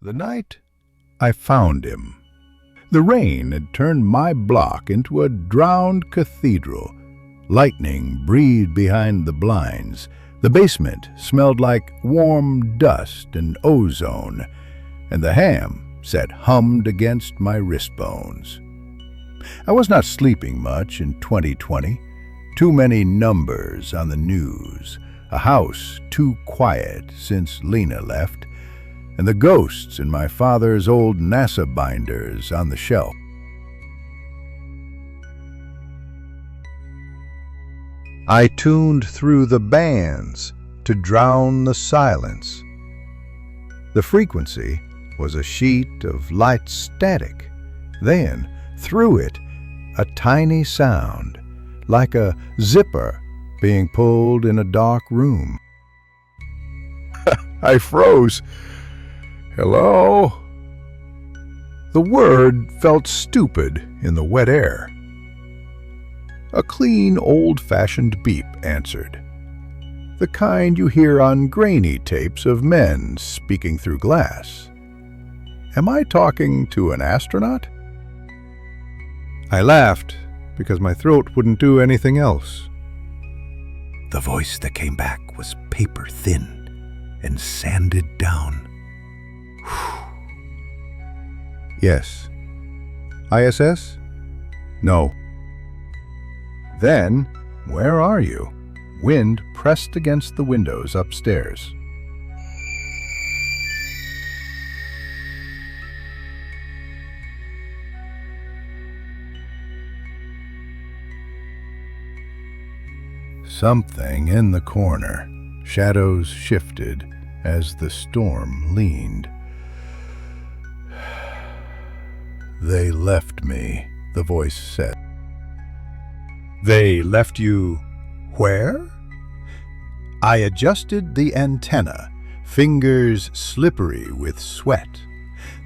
The night I found him, the rain had turned my block into a drowned cathedral. Lightning breathed behind the blinds. The basement smelled like warm dust and ozone, and the ham sat hummed against my wrist bones. I was not sleeping much in 2020. Too many numbers on the news, a house too quiet since Lena left, and the ghosts in my father's old NASA binders on the shelf. I tuned through the bands to drown the silence. The frequency was a sheet of light static. Then, through it, a tiny sound, like a zipper being pulled in a dark room. I froze. Hello? The word felt stupid in the wet air. A clean, old-fashioned beep answered, the kind you hear on grainy tapes of men speaking through glass. Am I talking to an astronaut? I laughed because my throat wouldn't do anything else. The voice that came back was paper-thin and sanded down. Yes. ISS? No. Then, where are you? Wind pressed against the windows upstairs. Something in the corner. Shadows shifted as the storm leaned. They left me, the voice said. They left you where? I adjusted the antenna, fingers slippery with sweat.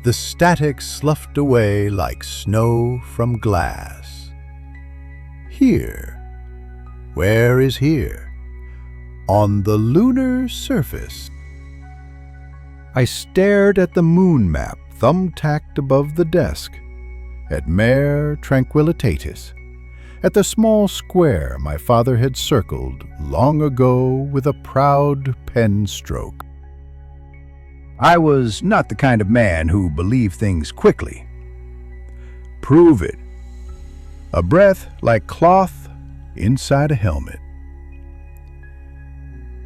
The static sloughed away like snow from glass. Here. Where is here? On the lunar surface. I stared at the moon map thumbtacked above the desk, at Mare Tranquillitatis, at the small square my father had circled long ago with a proud pen stroke. I was not the kind of man who believed things quickly. Prove it. A breath like cloth inside a helmet.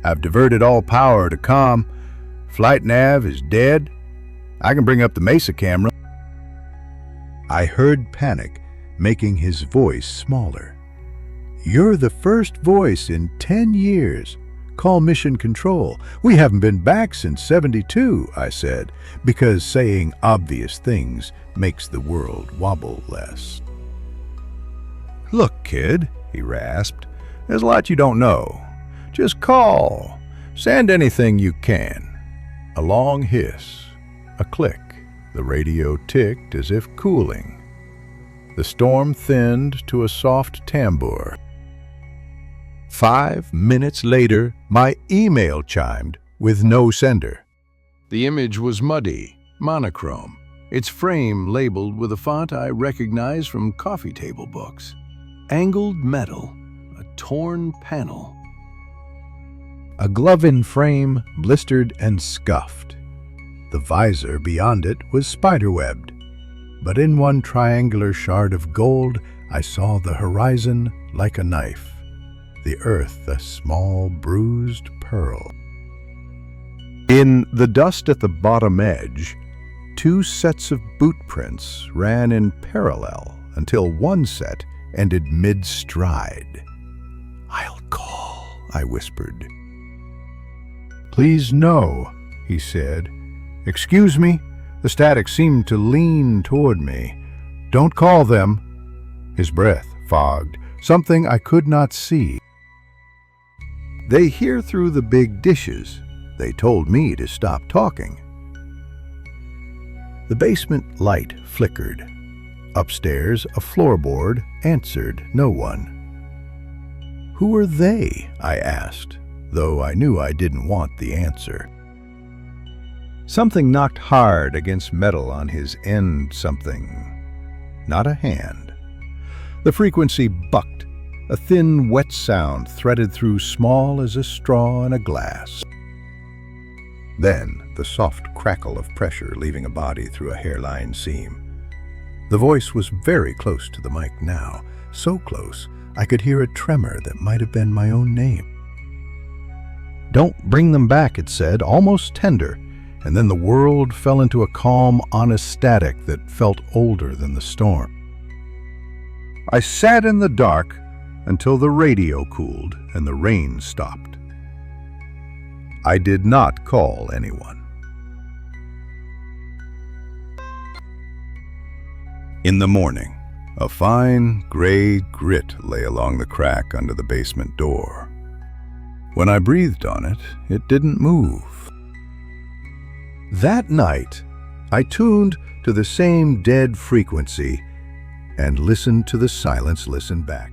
I've diverted all power to comm. Flight nav is dead. I can bring up the Mesa camera. I heard panic, making his voice smaller. You're the first voice in 10 years. Call mission control. We haven't been back since '72, I said, because saying obvious things makes the world wobble less. Look, kid, he rasped, there's a lot you don't know. Just call. Send anything you can. A long hiss, a click. The radio ticked as if cooling. The storm thinned to a soft tambour. 5 minutes later, my email chimed with no sender. The image was muddy, monochrome, its frame labeled with a font I recognized from coffee table books. Angled metal, a torn panel. A glove-in frame, blistered and scuffed. The visor beyond it was spiderwebbed, but in one triangular shard of gold I saw the horizon like a knife, the earth a small bruised pearl. In the dust at the bottom edge, 2 sets of boot prints ran in parallel until one set ended mid-stride. I'll call, I whispered. Please no, he said. Excuse me, the static seemed to lean toward me. Don't call them. His breath fogged, something I could not see. They hear through the big dishes. They told me to stop talking. The basement light flickered. Upstairs, a floorboard answered no one. Who are they? I asked, though I knew I didn't want the answer. Something knocked hard against metal on his end something. Not a hand. The frequency bucked. A thin, wet sound threaded through small as a straw in a glass. Then the soft crackle of pressure leaving a body through a hairline seam. The voice was very close to the mic now, so close I could hear a tremor that might have been my own name. "Don't bring them back," it said, almost tender, and then the world fell into a calm, honest static that felt older than the storm. I sat in the dark until the radio cooled and the rain stopped. I did not call anyone. In the morning, a fine gray grit lay along the crack under the basement door. When I breathed on it, it didn't move. That night, I tuned to the same dead frequency and listened to the silence listen back.